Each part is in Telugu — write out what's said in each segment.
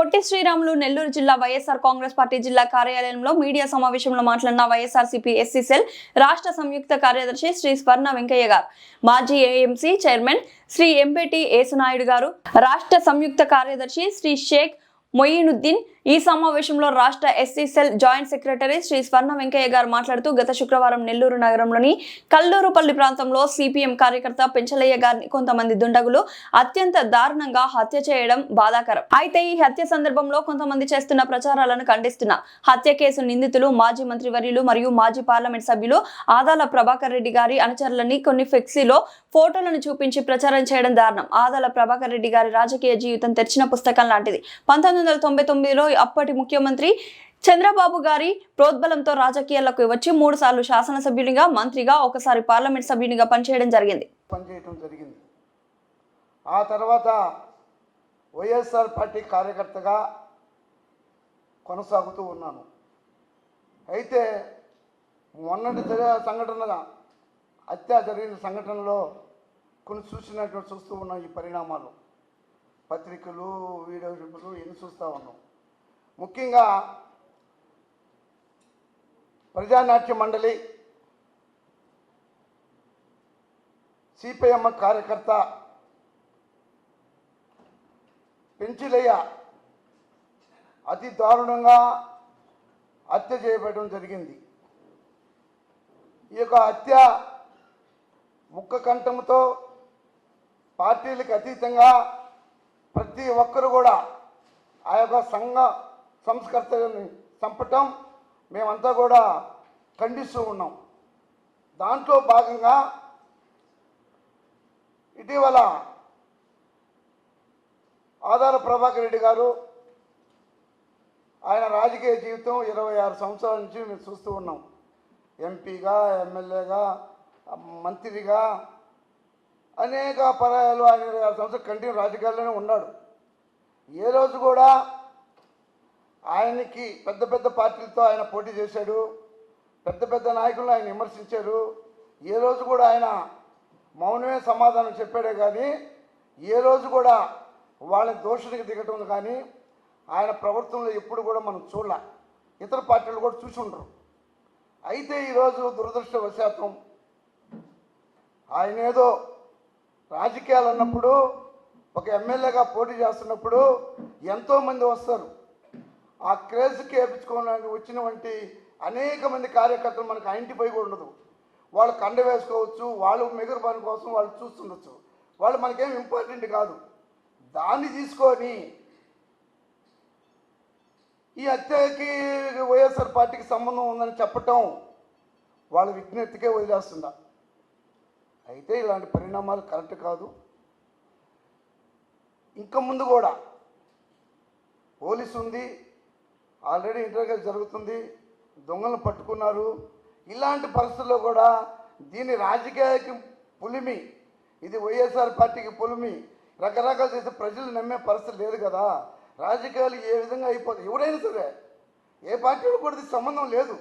పొట్టి శ్రీరాములు నెల్లూరు జిల్లా వైఎస్ఆర్ కాంగ్రెస్ పార్టీ జిల్లా కార్యాలయంలో మీడియా సమావేశంలో మాట్లాడిన వైఎస్ఆర్సీపీ ఎస్సీ సెల్ రాష్ట్ర సంయుక్త కార్యదర్శి శ్రీ స్వర్ణ వెంకయ్య గారు, మాజీ ఏఎంసీ చైర్మన్ శ్రీ ఎంపేటి ఏసునాయుడు గారు, రాష్ట్ర సంయుక్త కార్యదర్శి శ్రీ షేక్ మొయినుద్దీన్, ఈ సమావేశంలో రాష్ట్ర SC cell joint secretary Shri Swarna Venkaiah గారు మాట్లాడుతూ గత శుక్రవారం నెల్లూరు నగరంలోని కల్లూరుపల్లి ప్రాంతంలో సిపిఎం కార్యకర్త పెంచలయ్య గారిని కొంతమంది దుండగులు అత్యంత దారుణంగా హత్య చేయడం బాధాకరం. అయితే ఈ హత్య సందర్భంలో కొంతమంది చేస్తున్న ప్రచారాలను ఖండిస్తున్న హత్య కేసు నిందితులు మాజీ మంత్రివర్యులు మరియు మాజీ పార్లమెంట్ సభ్యులు ఆదాల ప్రభాకర్ రెడ్డి గారి అనుచరులని కొన్ని ఫ్లెక్సీలో ఫోటోలను చూపించి ప్రచారం చేయడం దారుణం. ఆదాల ప్రభాకర్ రెడ్డి గారి రాజకీయ జీవితం తెరిచిన పుస్తకం లాంటిది. 1999లో అప్పటి ముఖ్యమంత్రి చంద్రబాబు గారి ప్రోద్బలంతో రాజకీయాలకు వచ్చి 3 సార్లు శాసనసభ్యునిగా, మంత్రిగా, ఒకసారి పార్లమెంట్ సభ్యునిగా పనిచేయడం జరిగింది. ఆ తర్వాత వైఎస్ఆర్ పార్టీ కార్యకర్తగా కొనసాగుతూ ఉన్నాను. అయితే మొన్నటి సంఘటనగా హత్య జరిగిన సంఘటనలో కొన్ని చూస్తూ ఉన్నాం. ఈ పరిణామాలు పత్రికలు, వీడియో క్లిప్పులు ఎన్ని చూస్తూ ఉన్నాం. ముఖ్యంగా ప్రజానాట్య మండలి సిపిఎం కార్యకర్త పెంచిలయ్య అతి దారుణంగా హత్య చేయబడడం జరిగింది. ఈ యొక్క హత్య ముక్క కంఠంతో పార్టీలకు అతీతంగా ప్రతి ఒక్కరు కూడా ఆ యొక్క సంఘ సంస్కర్తని చంపటం మేమంతా కూడా ఖండిస్తూ ఉన్నాం. దాంట్లో భాగంగా ఇటీవల ఆదాల ప్రభాకర్ రెడ్డి గారు ఆయన రాజకీయ జీవితం 26 సంవత్సరాల నుంచి మేము చూస్తూ ఉన్నాం. ఎంపీగా, ఎమ్మెల్యేగా, మంత్రిగా అనేక పర్యాయాలు ఆయన 26 సంవత్సరాలు కంటిన్యూ రాజకీయాల్లోనే ఉన్నాడు. ఏ రోజు కూడా ఆయనకి పెద్ద పెద్ద పార్టీలతో ఆయన పోటీ చేశాడు, పెద్ద పెద్ద నాయకులను ఆయన విమర్శించారు. ఏ రోజు కూడా ఆయన మౌనమే సమాధానం చెప్పాడే కానీ ఏ రోజు కూడా వాళ్ళని దోషునికి దిగటం కానీ ఆయన ప్రవర్తనలో ఎప్పుడు కూడా మనం చూడలే. ఇతర పార్టీలు కూడా చూసి ఉండరు. అయితే ఈరోజు దురదృష్టవశాతం ఆయన ఏదో రాజకీయాలు అన్నప్పుడు ఒక ఎమ్మెల్యేగా పోటీ చేస్తున్నప్పుడు ఎంతోమంది వస్తారు. ఆ క్రేజ్కి వేయించుకోవడానికి వచ్చినటువంటి అనేక మంది కార్యకర్తలు మనకు ఐడెంటిఫై కూడా ఉండదు. వాళ్ళు కండ వేసుకోవచ్చు, వాళ్ళు మిగురు పని కోసం వాళ్ళు చూస్తుండొచ్చు. వాళ్ళు మనకేం ఇంపార్టెంట్ కాదు. దాన్ని తీసుకొని ఈ హత్యకి వైఎస్ఆర్ పార్టీకి సంబంధం ఉందని చెప్పటం వాళ్ళ విజ్ఞప్తికే వదిలేస్తుందా. అయితే ఇలాంటి పరిణామాలు కరెక్ట్ కాదు. ఇంకా ముందు కూడా పోలీసు ఉంది, ఆల్రెడీ ఇంటర్వ్యూ జరుగుతుంది, దొంగలను పట్టుకున్నారు. ఇలాంటి పరిస్థితుల్లో కూడా దీని రాజకీయానికి పులిమి, ఇది వైఎస్ఆర్ పార్టీకి పులిమి రకరకాలు చేస్తే ప్రజలు నమ్మే పరిస్థితి లేదు కదా. రాజకీయాలు ఏ విధంగా అయిపోతాయి, ఎవరైనా సరే ఏ పార్టీలో కూడా సంబంధం లేదు.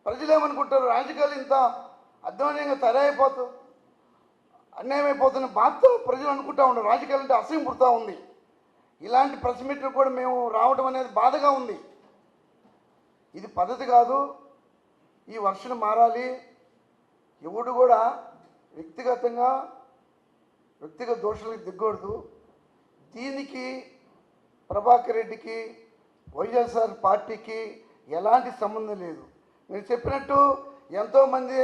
ప్రజలు ఏమనుకుంటారు, రాజకీయాలు ఇంత అధ్వానంగా తయారైపోతూ అన్యాయం అయిపోతున్న బాధతో ప్రజలు అనుకుంటా ఉన్నారు. రాజకీయాలు అంటే అసహ్యం పుడతా ఉంది. ఇలాంటి ప్రెస్ మీట్లు కూడా మేము రావడం అనేది బాధగా ఉంది. ఇది పద్ధతి కాదు. ఈ వర్షం మారాలి. ఎవడు కూడా వ్యక్తిగత దోషాలకు దిగకూడదు. దీనికి ప్రభాకర్ రెడ్డికి వైఎస్ఆర్ పార్టీకి ఎలాంటి సంబంధం లేదు. మీరు చెప్పినట్టు ఎంతోమంది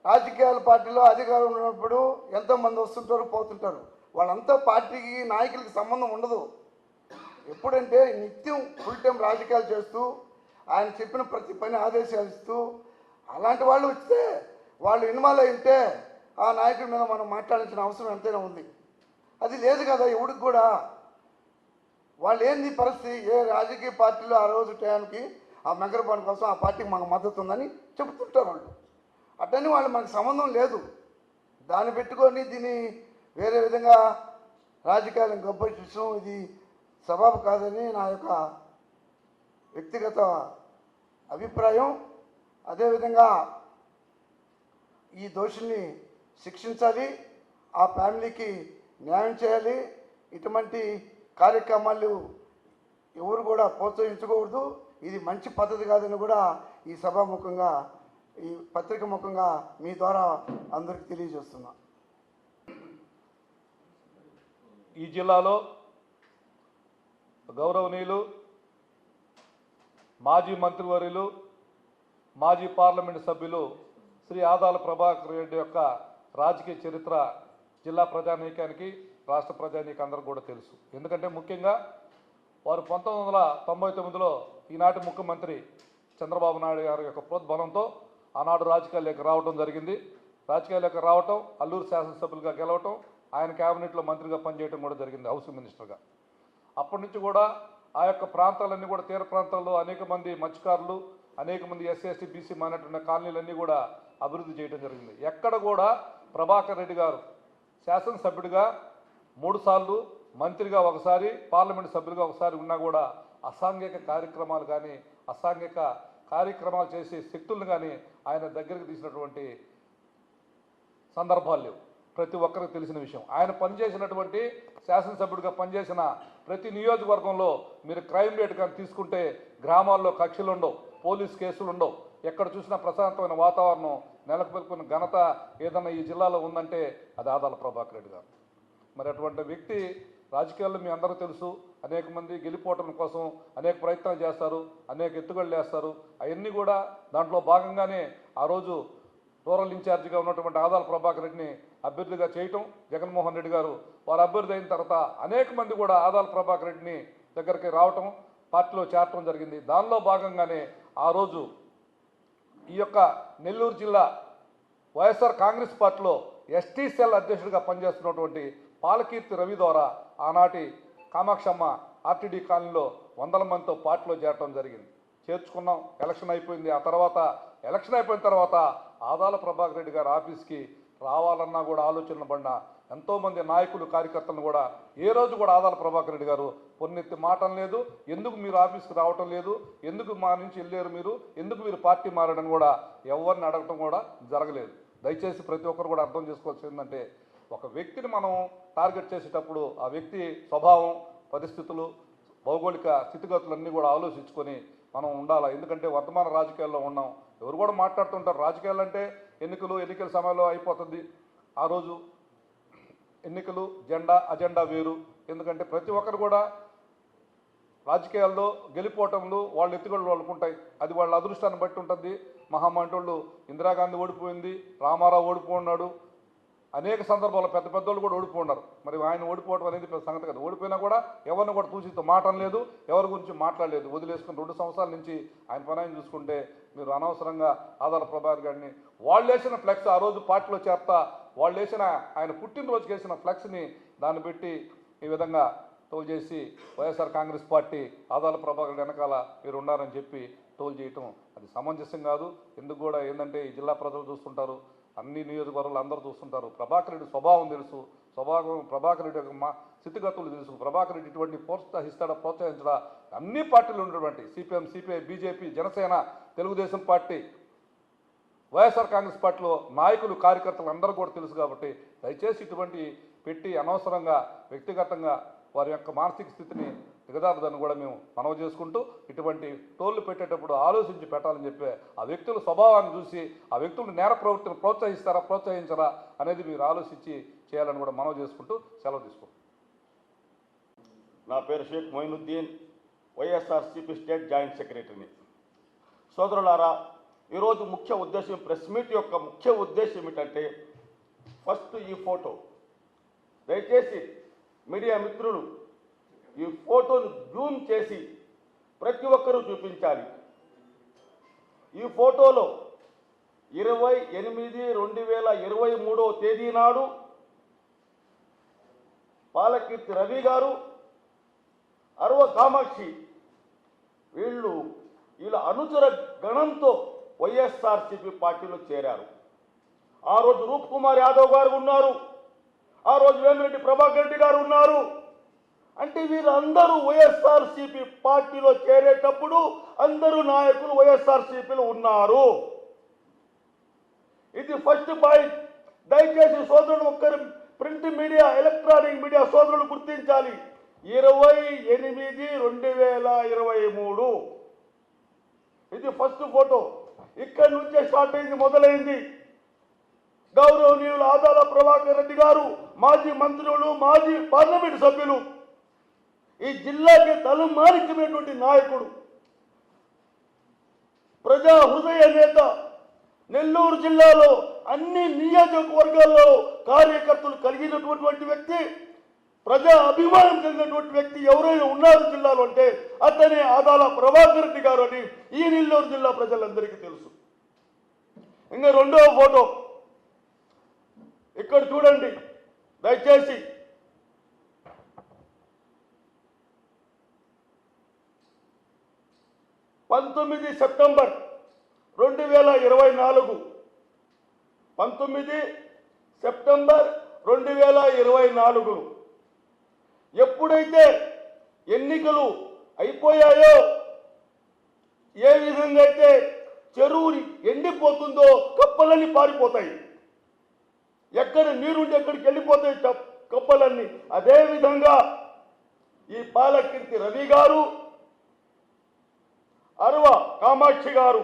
రాజకీయాల పార్టీలో అధికారం ఉన్నప్పుడు ఎంతోమంది వస్తుంటారు, పోతుంటారు. వాళ్ళంతా పార్టీకి, నాయకులకి సంబంధం ఉండదు. ఎప్పుడంటే నిత్యం ఫుల్ టైం రాజకీయాలు చేస్తూ ఆయన చెప్పిన ప్రతి పని ఆదేశాలు ఇస్తూ అలాంటి వాళ్ళు వస్తే వాళ్ళు ఇన్వాల్వ్ అయి ఉంటే ఆ నాయకుడి మీద మనం మాట్లాడాల్సిన అవసరం ఎంతైనా ఉంది. అది లేదు కదా ఎవడికి కూడా. వాళ్ళు ఏంది పరిస్థితి, ఏ రాజకీయ పార్టీలో ఆ రోజు టయానికి ఆ మెగరపాన్ కోసం ఆ పార్టీకి మాకు మద్దతు ఉందని చెబుతుంటారు వాళ్ళు. అట్టని వాళ్ళు మనకు సంబంధం లేదు. దాన్ని పెట్టుకొని దీన్ని వేరే విధంగా రాజకీయాలను గొప్పచూసడం ఇది సబబు కాదని నా యొక్క వ్యక్తిగత అభిప్రాయం. అదేవిధంగా ఈ దోషుల్ని శిక్షించాలి, ఆ ఫ్యామిలీకి న్యాయం చేయాలి. ఇటువంటి కార్యక్రమాలు ఎవరు కూడా ప్రోత్సహించకూడదు. ఇది మంచి పద్ధతి కాదని కూడా ఈ సభాముఖంగా ఈ పత్రిక ముఖంగా మీ ద్వారా అందరికీ తెలియజేస్తున్నా. ఈ జిల్లాలో గౌరవనీయులు మాజీ మంత్రివర్యులు మాజీ పార్లమెంటు సభ్యులు శ్రీ ఆదాల ప్రభాకర్ రెడ్డి యొక్క రాజకీయ చరిత్ర జిల్లా ప్రజానీకానికి రాష్ట్ర ప్రజానీకానికి అందరికీ కూడా తెలుసు. ఎందుకంటే ముఖ్యంగా వారు 1999లో ఈనాటి ముఖ్యమంత్రి చంద్రబాబు నాయుడు గారి యొక్క ప్రోద్బలంతో ఆనాడు రాజకీయాల్లోకి రావడం జరిగింది. రాజకీయాల్లోకి రావటం, అల్లూరు శాసనసభ్యులుగా గెలవటం, ఆయన క్యాబినెట్లో మంత్రిగా పనిచేయడం కూడా జరిగింది, హౌసింగ్ మినిస్టర్గా. అప్పటి నుంచి కూడా ఆ యొక్క ప్రాంతాలన్నీ కూడా తీర ప్రాంతాల్లో అనేక మంది మత్స్యకారులు, అనేక మంది ఎస్సీ ఎస్టీ బీసీ మైనారిటీ కాలనీలన్నీ కూడా అభివృద్ధి చేయడం జరిగింది. ఎక్కడ కూడా ప్రభాకర్ రెడ్డి గారు శాసనసభ్యుడిగా 3 సార్లు, మంత్రిగా ఒకసారి, పార్లమెంటు సభ్యులుగా ఒకసారి ఉన్నా కూడా అసాంఘిక కార్యక్రమాలు కానీ అసాంఘిక కార్యక్రమాలు చేసే శక్తులను కానీ ఆయన దగ్గరికి తీసినటువంటి సందర్భాలు లేవు. ప్రతి ఒక్కరికి తెలిసిన విషయం. ఆయన పనిచేసినటువంటి శాసనసభ్యుడిగా పనిచేసిన ప్రతి నియోజకవర్గంలో మీరు క్రైమ్ రేట్ కానీ తీసుకుంటే గ్రామాల్లో కక్షలు ఉండవు, పోలీస్ కేసులు ఉండవు, ఎక్కడ చూసినా ప్రశాంతమైన వాతావరణం నెలకొల్పుకున్న ఘనత ఏదన్నా ఈ జిల్లాలో ఉందంటే అది ఆదాల ప్రభాకర్ రెడ్డి గారు. మరి అటువంటి వ్యక్తి రాజకీయాల్లో మీ అందరూ తెలుసు, అనేక మంది గెలిపోవటం కోసం అనేక ప్రయత్నాలు చేస్తారు, అనేక ఎత్తుగడలు వేస్తారు. అవన్నీ కూడా దాంట్లో భాగంగానే ఆ రోజు రూరల్ ఇన్ఛార్జిగా ఉన్నటువంటి ఆదాల ప్రభాకర్ రెడ్డిని అభ్యర్థిగా చేయటం, జగన్మోహన్ రెడ్డి గారు వారు అభ్యర్థి అయిన తర్వాత అనేక మంది కూడా ఆదాల ప్రభాకర్ రెడ్డిని దగ్గరికి రావటం, పార్టీలో చేరటం జరిగింది. దానిలో భాగంగానే ఆ రోజు ఈ యొక్క నెల్లూరు జిల్లా వైఎస్ఆర్ కాంగ్రెస్ పార్టీలో ఎస్టీ సెల్ అధ్యక్షుడిగా పనిచేస్తున్నటువంటి పాలకీర్తి రవి ద్వారా ఆనాటి కామాక్షమ్మ ఆర్టీడీ కాలనీలో 100 మందితో పార్టీలో చేరటం జరిగింది. చేర్చుకున్నాం. ఎలక్షన్ అయిపోయింది. ఆ తర్వాత ఎలక్షన్ అయిపోయిన తర్వాత ఆదాల ప్రభాకర్ రెడ్డి గారి ఆఫీస్కి రావాలన్నా కూడా ఆలోచనలు పడిన ఎంతోమంది నాయకులు, కార్యకర్తలను కూడా ఏ రోజు కూడా ఆదాల ప్రభాకర్ రెడ్డి గారు పొన్నెత్తి మాటం లేదు. ఎందుకు మీరు ఆఫీస్కి రావటం లేదు, ఎందుకు మా నుంచి వెళ్ళారు మీరు, ఎందుకు మీరు పార్టీ మారడం కూడా ఎవరిని అడగటం కూడా జరగలేదు. దయచేసి ప్రతి ఒక్కరు కూడా అర్థం చేసుకోవాల్సి ఏంటంటే, ఒక వ్యక్తిని మనం టార్గెట్ చేసేటప్పుడు ఆ వ్యక్తి స్వభావం, పరిస్థితులు, భౌగోళిక స్థితిగతులన్నీ కూడా ఆలోచించుకొని మనం ఉండాలి. ఎందుకంటే వర్తమాన రాజకీయాల్లో ఉన్నాం. ఎవరు కూడా మాట్లాడుతుంటారు రాజకీయాలు అంటే ఎన్నికల సమయంలో అయిపోతుంది. ఆ రోజు ఎన్నికలు అజెండా వేరు. ఎందుకంటే ప్రతి ఒక్కరు కూడా రాజకీయాల్లో గెలిపోవటంలో వాళ్ళ ఎత్తుగడలు వాళ్ళకు ఉంటాయి. అది వాళ్ళ అదృష్టాన్ని బట్టి ఉంటుంది. మహామంటోళ్ళు ఇందిరాగాంధీ ఓడిపోయింది, రామారావు ఓడిపోన్నాడు, అనేక సందర్భాల్లో పెద్ద పెద్దోళ్ళు కూడా ఓడిపోన్నారు. మరి ఆయన ఓడిపోవడం అనేది పెద్ద సంగతి కదా. ఓడిపోయినా కూడా ఎవరిని కూడా తూచితో మాటం లేదు, ఎవరి గురించి మాట్లాడలేదు, వదిలేసుకుని 2 సంవత్సరాల నుంచి ఆయన పని ఆయన చూసుకుంటే మీరు అనవసరంగా ఆదాల ప్రభాకర్ గారిని వాళ్ళు వేసిన ఫ్లెక్స్ ఆ రోజు పార్టీలో చేస్తా వాళ్ళు వేసిన ఆయన పుట్టినరోజుకి వేసిన ఫ్లెక్స్ని దాన్ని పెట్టి ఈ విధంగా టోల్ చేసి వైఎస్ఆర్ కాంగ్రెస్ పార్టీ ఆదాల ప్రభాకర్ వెనకాల మీరు ఉన్నారని చెప్పి టోల్ చేయటం అది సమంజసం కాదు. ఎందుకు కూడా ఏంటంటే ఈ జిల్లా ప్రజలు చూస్తుంటారు, అన్ని నియోజకవర్గాలు అందరూ చూస్తుంటారు. ప్రభాకర్ రెడ్డి స్వభావం తెలుసు, ప్రభాకర్ రెడ్డి యొక్క స్థితిగతులు తెలుసు. ప్రభాకర్ రెడ్డి ఇటువంటి ప్రోత్సహించడా అన్ని పార్టీలు ఉన్నటువంటి CPM, CPI, BJP, Janasena, Telugu Desam party, YSR Congress పార్టీలో నాయకులు, కార్యకర్తలు అందరూ కూడా తెలుసు. కాబట్టి దయచేసి ఇటువంటి పెట్టి అనవసరంగా వ్యక్తిగతంగా వారి యొక్క మానసిక స్థితిని దిగజారదని కూడా మేము మనవి చేసుకుంటూ, ఇటువంటి టోళ్లు పెట్టేటప్పుడు ఆలోచించి పెట్టాలని చెప్పి ఆ వ్యక్తుల స్వభావాన్ని చూసి ఆ వ్యక్తులు నేర ప్రవృత్తిని ప్రోత్సహించరా అనేది మీరు ఆలోచించి చేయాలని కూడా మనవి చేసుకుంటూ సెలవు తీసుకుంటాం. నా పేరు షేక్ మొయినుద్దీన్, వైఎస్ఆర్సీపీ స్టేట్ జాయింట్ సెక్రటరీని. సోదరులారా, ఈరోజు ముఖ్య ఉద్దేశం, ప్రెస్ మీట్ యొక్క ముఖ్య ఉద్దేశం ఏమిటంటే, ఫస్ట్ ఈ ఫోటో దయచేసి మీడియా మిత్రులు ఈ ఫోటోను జూమ్ చేసి ప్రతి ఒక్కరూ చూపించాలి. ఈ ఫోటోలో 20/8/2023 తేదీ నాడు పాలకీర్తి రవి గారు, అరవ కామాక్షి వీళ్ళ అనుచర గణంతో వైఎస్ఆర్సీపీ పార్టీలో చేరారు. ఆ రోజు రూప్ కుమార్ యాదవ్ గారు ఉన్నారు, ఆ రోజు వేమిరెడ్డి ప్రభాకర్ రెడ్డి గారు ఉన్నారు. అంటే వీరందరూ వైఎస్ఆర్సీపీ పార్టీలో చేరేటప్పుడు అందరూ నాయకులు వైఎస్ఆర్సీపీలో ఉన్నారు. ఇది ఫస్ట్ పాయింట్. దయచేసి సోదరులు ఒక్కరు ప్రింట్ మీడియా, ఎలక్ట్రానిక్ మీడియా సోదరులు గుర్తించాలి. 28/2023 ఇది ఫస్ట్ ఫోటో. ఇక్కడి నుంచే స్టార్ట్ అయింది, మొదలైంది. గౌరవనీయులు ఆదాల ప్రభాకర్ రెడ్డి గారు, మాజీ మంత్రులు, మాజీ పార్లమెంట్ సభ్యులు, ఈ జిల్లాకి తలమానికమైనటువంటి నాయకుడు, ప్రజా హృదయ నేత, నెల్లూరు జిల్లాలో అన్ని నియోజకవర్గాల్లో కార్యకర్తలు కలిగినటువంటి వ్యక్తి, ప్రజా అభిమానం కలిగినటువంటి వ్యక్తి ఎవరైనా ఉన్నారు జిల్లాలో అంటే అతనే ఆదాల ప్రభాకర్ రెడ్డి గారు అని ఈ నెల్లూరు జిల్లా ప్రజలందరికీ తెలుసు. ఇంకా రెండవ ఫోటో ఇక్కడ చూడండి దయచేసి. సెప్టెంబర్ 2024 19 సెప్టెంబర్ 2024 ఎప్పుడైతే ఎన్నికలు అయిపోయాయో, ఏ విధంగా అయితే చెరువు ఎండిపోతుందో కప్పలన్నీ పారిపోతాయి, ఎక్కడ నీరుండి ఎక్కడికి వెళ్ళిపోతాయి కప్పలన్నీ. అదేవిధంగా ఈ పాలకీర్తి రవి గారు, అరవ కామాక్షి గారు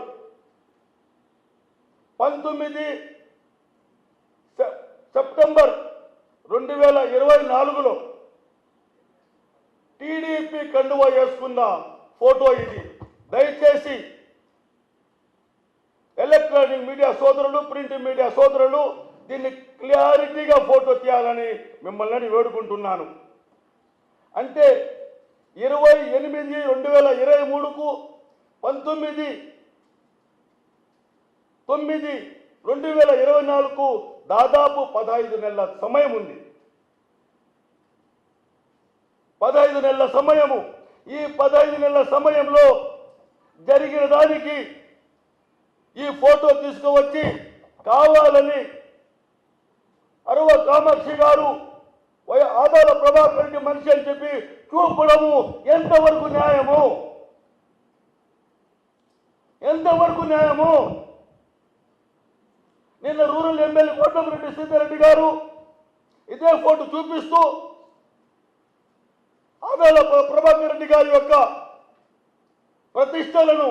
19 సెప్టెంబర్ 2024లో టీడీపీ కండువా వేసుకున్న ఫోటో ఇది. దయచేసి ఎలక్ట్రానిక్ మీడియా సోదరులు, ప్రింట్ మీడియా సోదరులు దీన్ని క్లారిటీగా ఫోటో తీయాలని మిమ్మల్ని వేడుకుంటున్నాను. అంటే 28/2023కు 19/9/2024కు దాదాపు 15 నెలల సమయం ఉంది. 15 నెలల సమయము. ఈ 15 నెలల సమయంలో జరిగిన దానికి ఈ ఫోటో తీసుకువచ్చి కావాలని అరవ కామాక్షి గారు ఆదాల ప్రభాకర్ రెడ్డి మనిషి అని చెప్పి చూపడము ఎంతవరకు న్యాయము? ఎంతవరకు న్యాయము? నిన్న రూరల్ ఎమ్మెల్యే కోటమిరెడ్డి సీతారెడ్డి గారు ఇదే ఫోటో చూపిస్తూ ఆదాల ప్రభాకర్ రెడ్డి గారి యొక్క ప్రతిష్టలను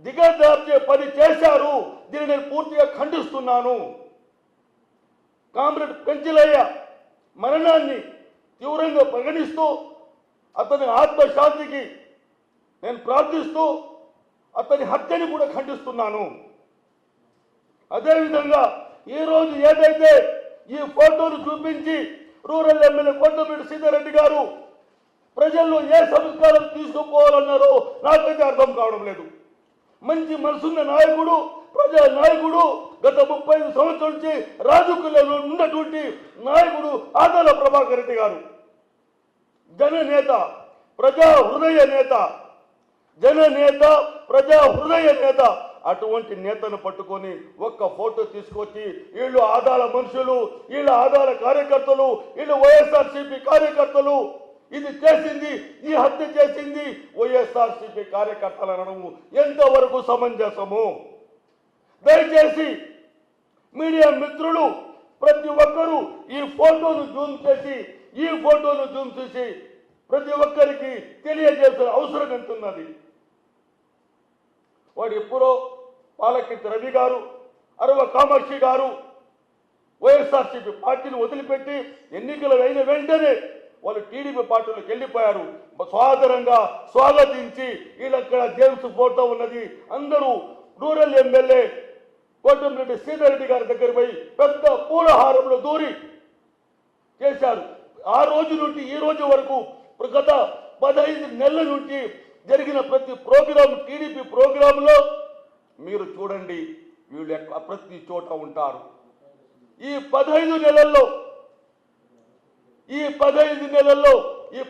దిగజార్చే పని చేశారు. దీన్ని నేను పూర్తిగా ఖండిస్తున్నాను. కామ్రేడ్ పెంచిలయ్య మరణాన్ని తీవ్రంగా పరిగణిస్తూ అతని ఆత్మశాంతికి నేను ప్రార్థిస్తూ అతని హత్యని కూడా ఖండిస్తున్నాను. అదేవిధంగా ఈరోజు ఏదైతే ఈ ఫోటోను చూపించి రూరల్ ఎమ్మెల్యే కోటమిరెడ్డి సీతారెడ్డి గారు ప్రజల్లో ఏ సంస్కారం తీసుకుపోవాలన్నారో నాకైతే అర్థం కావడం లేదు. మంచి మనసున్న నాయకుడు, ప్రజా నాయకుడు, గత 35 సంవత్సరాల నుంచి రాజకీయాల్లో ఉన్నటువంటి నాయకుడు ఆదాల ప్రభాకర్ రెడ్డి గారు, జననేత, ప్రజా హృదయ నేత, జననేత, ప్రజా హృదయ నేత. అటువంటి నేతను పట్టుకొని ఒక్క ఫోటో తీసుకొచ్చి వీళ్ళు ఆదాల మనుషులు, వీళ్ళ ఆదాల కార్యకర్తలు, వీళ్ళు వైఎస్ఆర్సీపీ కార్యకర్తలు, ఇది చేసింది, ఈ హత్య చేసింది వైఎస్ఆర్సీపీ కార్యకర్తలు అనడము ఎంతవరకు సమంజసము? దయచేసి మీడియా మిత్రులు ప్రతి ఒక్కరూ ఈ ఫోటోను జూమ్ చేసి ప్రతి ఒక్కరికి తెలియజేసిన అవసరం ఎంతున్నది. వాడు ఎప్పుడో పాలకీర్తి రవి గారు, అరవ కామాక్షి గారు వైఎస్ఆర్సీపీ పార్టీని వదిలిపెట్టి ఎన్నికలు అయిన వెంటనే వాళ్ళు టీడీపీ పార్టీలోకి వెళ్ళిపోయారు. సాదరంగా స్వాగతించి వీళ్ళక్కడ జేమ్స్ ఫోటో ఉన్నది, అందరూ రూరల్ ఎమ్మెల్యే కోటమిరెడ్డి సీతారెడ్డి గారి దగ్గర పోయి పెద్ద పూలహారంలో దూరి చేశారు. ఆ రోజు నుండి ఈ రోజు వరకు గత 15 నెలల నుంచి జరిగిన ప్రతి ప్రోగ్రాం, టీడీపీ ప్రోగ్రాంలో మీరు చూడండి, వీళ్ళు ప్రతి చోట ఉంటారు. ఈ 15 నెలల్లో ఈ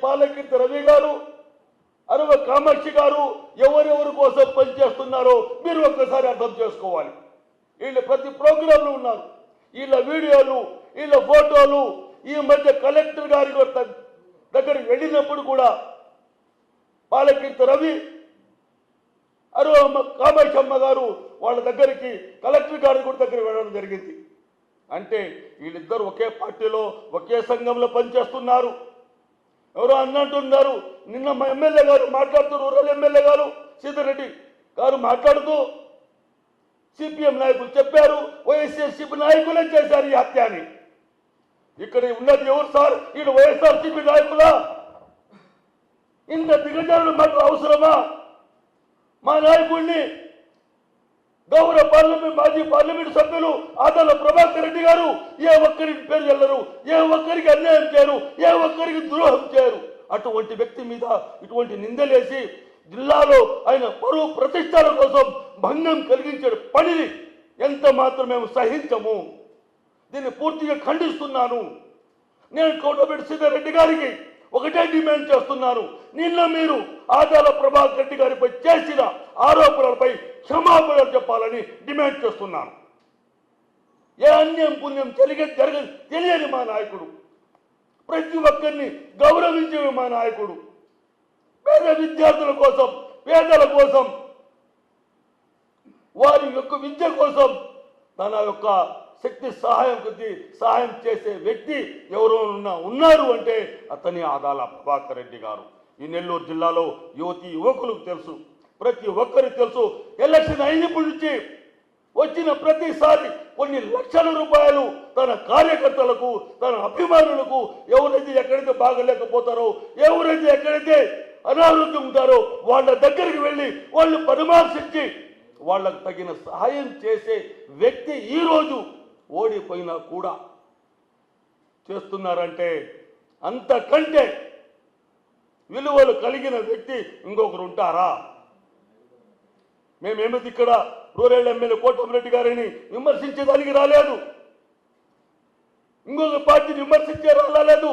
పాలకీర్తి రవి గారు, అరవ కామాక్షి గారు ఎవరెవరి కోసం పనిచేస్తున్నారో మీరు ఒక్కసారి అర్థం చేసుకోవాలి. వీళ్ళు ప్రతి ప్రోగ్రాంలో ఉన్నారు. వీళ్ళ వీడియోలు, వీళ్ళ ఫోటోలు. ఈ మధ్య కలెక్టర్ గారి దగ్గరికి వెళ్ళినప్పుడు కూడా పాలకీర్తి రవి, అరవ కామాక్షమ్మ గారు వాళ్ళ దగ్గరికి కలెక్టర్ గారి కూడా దగ్గరికి వెళ్ళడం జరిగింది. అంటే వీళ్ళిద్దరు ఒకే పార్టీలో, ఒకే సంఘంలో పనిచేస్తున్నారు. ఎవరో అన్నట్టున్నారు. నిన్న మా ఎమ్మెల్యే గారు మాట్లాడుతూ, రూరల్ ఎమ్మెల్యే గారు సీతారెడ్డి గారు మాట్లాడుతూ సిపిఎం నాయకులు చెప్పారు, వైఎస్ఆర్సీపీ నాయకులే చేశారు ఈ హత్య అని. ఇక్కడ ఉన్నది ఎవరు సార్? ఈయన వైఎస్ఆర్సీపీ నాయకులా? ఇంత దిగజారులు మాకు అవసరమా? మా నాయకుడిని గౌరవ మాజీ పార్లమెంట్ సభ్యులు ఆదాల ప్రభాకర్ రెడ్డి గారు ఏ ఒక్కరికి పేరు చెల్లరు, ఏ ఒక్కరికి అన్యాయం చేయరు, ఏ ఒక్కరికి ద్రోహం చేయరు. అటువంటి వ్యక్తి మీద ఇటువంటి నిందలేసి జిల్లాలో ఆయన పరువు ప్రతిష్టల కోసం భంగం కలిగించే పనిని ఎంత మాత్రం మేము సహించము. దీన్ని పూర్తిగా ఖండిస్తున్నాను. నేను కోటమిరెడ్డి సీతారెడ్డి గారికి ఒకటే డిమాండ్ చేస్తున్నాను. నిన్న మీరు ఆదాల ప్రభాకర్ రెడ్డి గారిపై చేసిన ఆరోపణలపై క్షమాపణలు చెప్పాలని డిమాండ్ చేస్తున్నాను. ఏ అన్యం పుణ్యం తెలియని మా నాయకుడు, ప్రతి ఒక్కరిని గౌరవించే మా నాయకుడు, పేద విద్యార్థుల కోసం, పేదల కోసం, వారి యొక్క విద్య కోసం తన యొక్క శక్తి సహాయం కొద్ది సహాయం చేసే వ్యక్తి ఎవరో ఉన్నారు అంటే అతని ఆదాల ప్రభాకర్ రెడ్డి గారు. ఈ నెల్లూరు జిల్లాలో యువతి యువకులకు తెలుసు, ప్రతి ఒక్కరికి తెలుసు. ఎలక్షన్ అయినప్పటి నుంచి వచ్చిన ప్రతిసారి కొన్ని లక్షల రూపాయలు తన కార్యకర్తలకు, తన అభిమానులకు, ఎవరైతే ఎక్కడైతే బాగలేకపోతారో, ఎవరైతే ఎక్కడైతే అనారోగ్యం ఉంటారో వాళ్ళ దగ్గరికి వెళ్ళి వాళ్ళు పరామర్శించి వాళ్ళకు తగిన సహాయం చేసే వ్యక్తి ఈరోజు ఓడిపోయినా కూడా చేస్తున్నారంటే అంతకంటే విలువలు కలిగిన వ్యక్తి ఇంకొకరు ఉంటారా? మేమేమిటి ఇక్కడ రూరల్ ఎమ్మెల్యే కోటమిరెడ్డి గారిని విమర్శించేదానికి రాలేదు, ఇంకొక పార్టీని విమర్శించే రాలేదు.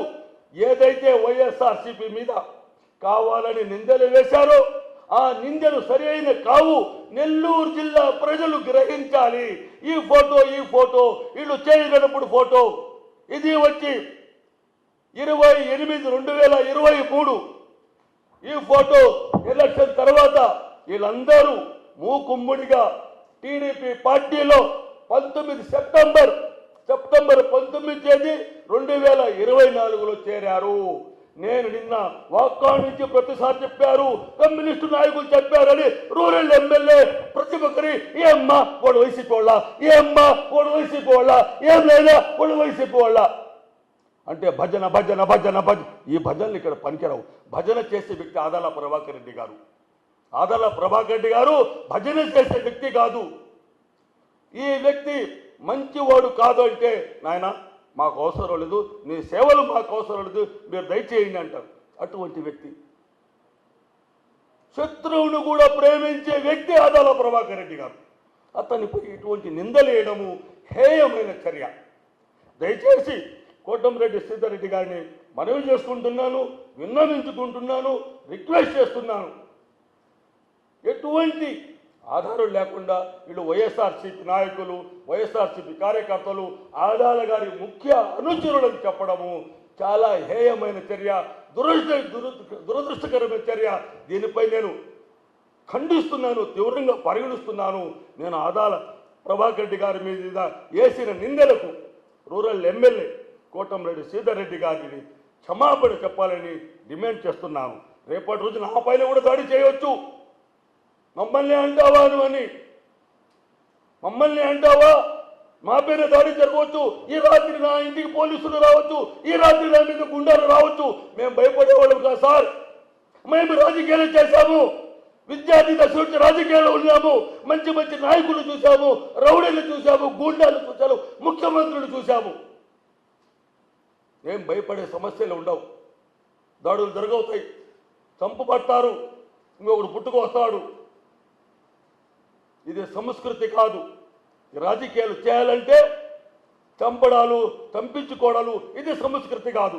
ఏదైతే వైఎస్ఆర్సీపీ మీద కావాలని నిందలు వేశారో ఆ నిందలు సరైన కావు. నెల్లూరు జిల్లా ప్రజలు గ్రహించాలి. ఈ ఫోటో వీళ్ళు చేయనప్పుడు ఫోటో ఇది వచ్చి 28/2023 ఈ ఫోటో ఎలక్షన్ తర్వాత వీళ్ళందరూ మూకుమ్మడిగా టీడీపీ పార్టీలో 19 సెప్టెంబర్ 19 తేదీ 2024లో చేరారు. నేను నిన్న వాకాడు నుంచి ప్రతిసారి చెప్పారు, కమ్యూనిస్టు నాయకులు చెప్పారని రూరల్ ఎమ్మెల్యే ప్రతి ఒక్కరి ఏమ్మా వాడు వైసీపీ వాళ్ళ, ఏమ్మా వాడు వైసీపీ వాళ్ళ, ఏం లేదా వాడు వైసీపీ వాళ్ళ అంటే భజన భజన భజన భజన. ఈ భజనలు ఇక్కడ పనికిరావు. భజన చేసే వ్యక్తి ఆదాల ప్రభాకర్ రెడ్డి గారు. ఆదాల ప్రభాకర్ రెడ్డి గారు భజన చేసే వ్యక్తి కాదు. ఈ వ్యక్తి మంచివాడు కాదు అంటే నాయన మాకు అవసరం లేదు, నీ సేవలు మాకు అవసరం లేదు, మీరు దయచేయండి అంటారు. అటువంటి వ్యక్తి, శత్రువును కూడా ప్రేమించే వ్యక్తి ఆదాల ప్రభాకర్ రెడ్డి గారు. అతనిపై ఇటువంటి నిందలేయడము హేయమైన చర్య. దయచేసి కోటమిరెడ్డి సీతారెడ్డి గారిని మనవి చేసుకుంటున్నాను, విన్నవించుకుంటున్నాను, రిక్వెస్ట్ చేస్తున్నాను. ఎటువంటి ఆధారం లేకుండా వీళ్ళు వైఎస్ఆర్సీపీ నాయకులు, వైఎస్ఆర్సీపీ కార్యకర్తలు ఆదాల గారి ముఖ్య అనుచరులను చెప్పడము చాలా హేయమైన చర్య, దురదృష్టకరమైన చర్య. దీనిపై నేను ఖండిస్తున్నాను, తీవ్రంగా పరిగణిస్తున్నాను. నేను ఆదాల ప్రభాకర్ రెడ్డి గారి మీద వేసిన నిందలకు రూరల్ ఎమ్మెల్యే కోటమిరెడ్డి సీతారెడ్డి గారిని క్షమాపణ చెప్పాలని డిమాండ్ చేస్తున్నాను. రేపటి రోజు నా పైన కూడా దాడి చేయవచ్చు. మమ్మల్ని అంటావా అని, మమ్మల్ని అంటావా, మా పైన దాడి జరగవచ్చు. ఈ రాత్రి నా ఇంటికి పోలీసులు రావచ్చు, ఈ రాత్రి నా మీద గుండాలు రావచ్చు. మేము భయపడేవాళ్ళం కాదు సార్. మేము రాజకీయాలు చేశాము, విద్యార్థి దశ నుంచి రాజకీయాల్లో ఉన్నాము. మంచి మంచి నాయకులు చూసాము, రౌడీలు చూసాము, గుండాలు చూసాము, ముఖ్యమంత్రులు చూసాము. ఏం భయపడే సమస్యలు ఉండవు. దాడులు జరగవుతాయి, చంపబడతారు, ఇంకొకడు పుట్టుకొస్తాడు. ఇది సంస్కృతి కాదు. రాజకీయాలు చేయాలంటే చంపడాలు, చంపించుకోవడాలు ఇది సంస్కృతి కాదు.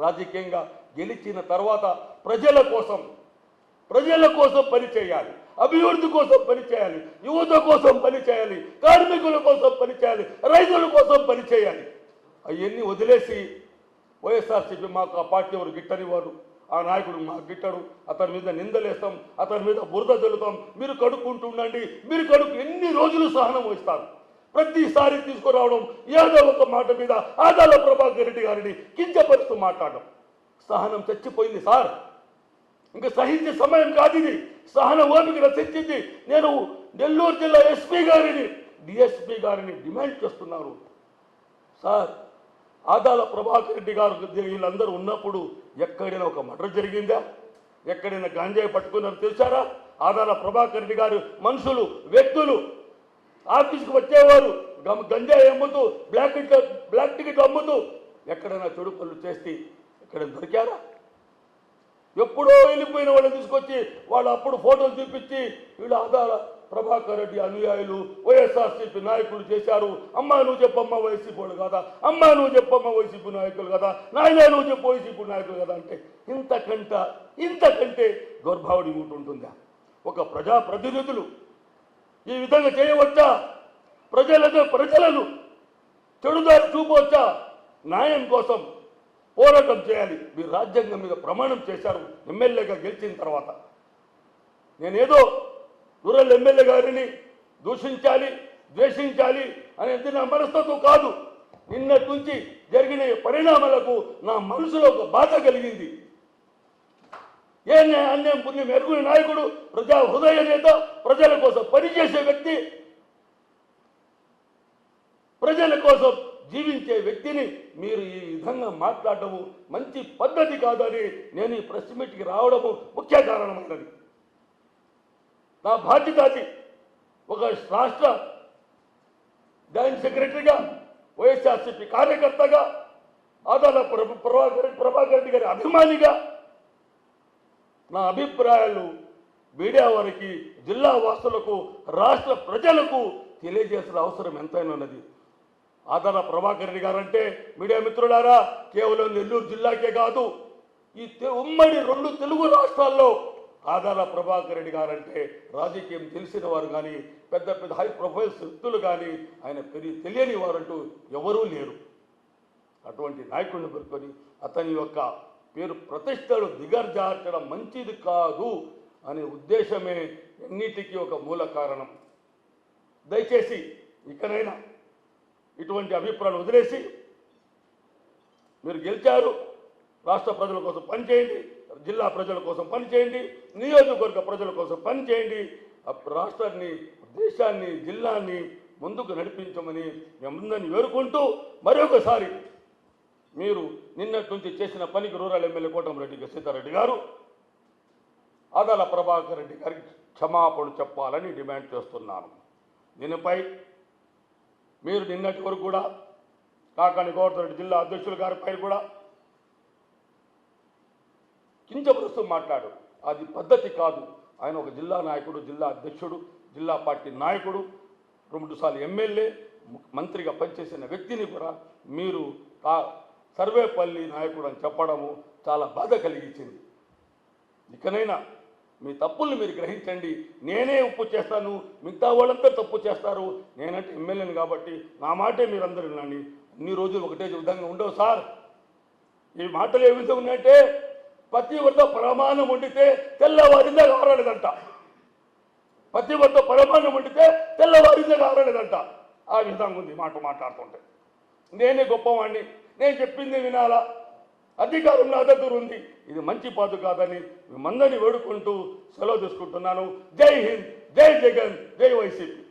రాజకీయంగా గెలిచిన తర్వాత ప్రజల కోసం పనిచేయాలి, అభివృద్ధి కోసం పనిచేయాలి, యువత కోసం పనిచేయాలి, కార్మికుల కోసం పనిచేయాలి, రైతుల కోసం పనిచేయాలి. అవన్నీ వదిలేసి వైఎస్ఆర్సీపీ మాకు ఆ పార్టీ ఎవరు గిట్టనివారు, ఆ నాయకుడు మాకు గిట్టడు, అతని మీద నిందలేస్తాం, అతని మీద బురద జల్లుతాం, మీరు కడుక్కుంటూ ఉండండి, మీరు ఎన్ని రోజులు సహనం వహిస్తారు. ప్రతిసారి తీసుకురావడం ఏదో ఒక మాట మీద ఆదాల ప్రభాకర్ రెడ్డి గారిని కించపరుస్తూ మాట్లాడడం సహనం చచ్చిపోయింది సార్. ఇంకా సహించే సమయం కాదు ఇది. సహన ఓపిక రచించింది. నేను నెల్లూరు జిల్లా ఎస్పీ గారిని, డిఎస్పీ గారిని డిమాండ్ చేస్తున్నాను. సార్, ఆదాల ప్రభాకర్ రెడ్డి గారు వీళ్ళందరూ ఉన్నప్పుడు ఎక్కడైనా ఒక మర్డర్ జరిగిందా? ఎక్కడైనా గాంజాయి పట్టుకున్నారో తెలుసారా? ఆదాల ప్రభాకర్ రెడ్డి గారు మనుషులు, వ్యక్తులు ఆఫీస్కి వచ్చేవారు గంజాయి అమ్ముతూ, బ్లాక్ టికెట్ అమ్ముతూ ఎక్కడైనా చెడు పనులు చేస్తే ఎక్కడైనా దొరికారా? ఎప్పుడో వెళ్ళిపోయిన వాళ్ళని తీసుకొచ్చి వాళ్ళు అప్పుడు ఫోటోలు చూపించి వీళ్ళు ఆదాల ప్రభాకర్ రెడ్డి అనుయాయులు, వైఎస్ఆర్సీపీ నాయకులు చేశారు. అమ్మా నువ్వు చెప్పమ్మా వైసీపీ వాళ్ళు కదా, అమ్మా నువ్వు చెప్పమ్మా వైసీపీ నాయకులు కదా, నాయన నువ్వు చెప్పు వైసీపీ నాయకులు కదా అంటే ఇంతకంటే దుర్భావడి ఉంటుందా? ఒక ప్రజాప్రతినిధులు ఈ విధంగా చేయవచ్చా? ప్రజలను చెడుదారి చూపవచ్చా? న్యాయం కోసం పోరాటం చేయాలి. మీరు రాజ్యాంగం మీద ప్రమాణం చేశారు ఎమ్మెల్యేగా గెలిచిన తర్వాత. నేనేదో రూరల్ ఎమ్మెల్యే గారిని దూషించాలి, ద్వేషించాలి అనేది నా మనస్తత్వం కాదు. నిన్నటి నుంచి జరిగిన పరిణామాలకు నా మనసులో ఒక బాధ కలిగింది. ఏ అన్యాయం పుణ్యం ఎరుగుని నాయకుడు, ప్రజా హృదయ నేత, ప్రజల కోసం పనిచేసే వ్యక్తి, ప్రజల కోసం జీవించే వ్యక్తిని మీరు ఈ విధంగా మాట్లాడటము మంచి పద్ధతి కాదని నేను ఈ ప్రెస్ మీట్కి రావడము ముఖ్య కారణమైనది. నా బాధ్యత అది. ఒక రాష్ట్ర జాయింట్ సెక్రటరీగా, వైఎస్ఆర్సీపీ కార్యకర్తగా, ఆదాల ప్రభాకర్ రెడ్డి గారి అభిమానిగా నా అభిప్రాయాలు మీడియా వారికి, జిల్లా వాసులకు, రాష్ట్ర ప్రజలకు తెలియజేసిన అవసరం ఎంతైనా ఉన్నది. ఆదాల ప్రభాకర్ రెడ్డి గారంటే మీడియా మిత్రులారా కేవలం నెల్లూరు జిల్లాకే కాదు, ఈ ఉమ్మడి 2 తెలుగు రాష్ట్రాల్లో ఆదాల ప్రభాకర్ రెడ్డి గారంటే రాజకీయం తెలిసిన వారు కానీ, పెద్ద పెద్ద హై ప్రొఫైల్స్ వ్యక్తులు కానీ ఆయన తెలియని వారంటూ ఎవరూ లేరు. అటువంటి నాయకుడిని పెట్టుకొని అతని యొక్క పేరు ప్రతిష్టలు దిగజార్చడం మంచిది కాదు అనే ఉద్దేశమే ఎన్నిటికీ ఒక మూల కారణం. దయచేసి ఇకనైనా ఇటువంటి అభిప్రాయాలు వదిలేసి మీరు గెలిచారు, రాష్ట్ర ప్రజల కోసం పనిచేయండి, జిల్లా ప్రజల కోసం పనిచేయండి, నియోజకవర్గ ప్రజల కోసం పనిచేయండి. రాష్ట్రాన్ని, దేశాన్ని, జిల్లాని ముందుకు నడిపించమని అందరినీ వేడుకుంటూ మరొకసారి మీరు నిన్నటి నుంచి చేసిన పనికి రూరల్ ఎమ్మెల్యే కోటమిరెడ్డి సీతారెడ్డి గారు, ఆదాల ప్రభాకర్ రెడ్డి గారికి క్షమాపణ చెప్పాలని డిమాండ్ చేస్తున్నాను. దీనిపై మీరు నిన్నటి వరకు కూడా కాకాని గోవర్ధన్ జిల్లా అధ్యక్షుల గారిపై కూడా కించపరుస్తూ మాట్లాడు. అది పద్ధతి కాదు. ఆయన ఒక జిల్లా నాయకుడు, జిల్లా అధ్యక్షుడు, జిల్లా పార్టీ నాయకుడు, 2 సార్లు ఎమ్మెల్యే, మంత్రిగా పనిచేసిన వ్యక్తిని కూడా మీరు సర్వేపల్లి నాయకుడు అని చెప్పడము చాలా బాధ కలిగించింది. ఇకనైనా మీ తప్పుల్ని మీరు గ్రహించండి. నేనే ఉప్పు చేస్తాను, మిగతా వాళ్ళంతా తప్పు చేస్తారు. నేనంటే ఎమ్మెల్యేని కాబట్టి నా మాటే మీరందరూ వినండి. అన్ని రోజులు ఒకటే విధంగా ఉండవు సార్. ఈ మాటలు ఏ విధంగా ఉన్నాయంటే పతివ్రత ప్రమాణం వండితే తెల్లవారిందా ఆరలేదంట. పతివ్రత ప్రమాణం వండితే తెల్లవారిందా ఆరలేదంట. ఆ విధంగా ఉంది మాట మాట్లాడుతుంటే. నేనే గొప్పవాడిని, నేను చెప్పింది వినాలా, అధికారం నా దగ్గర ఉంది. ఇది మంచి పాదు కాదని మిమ్మల్ని వేడుకుంటూ సెలవు తీసుకుంటున్నాను. జై హింద్, జై జగన్, జై వైసీపీ.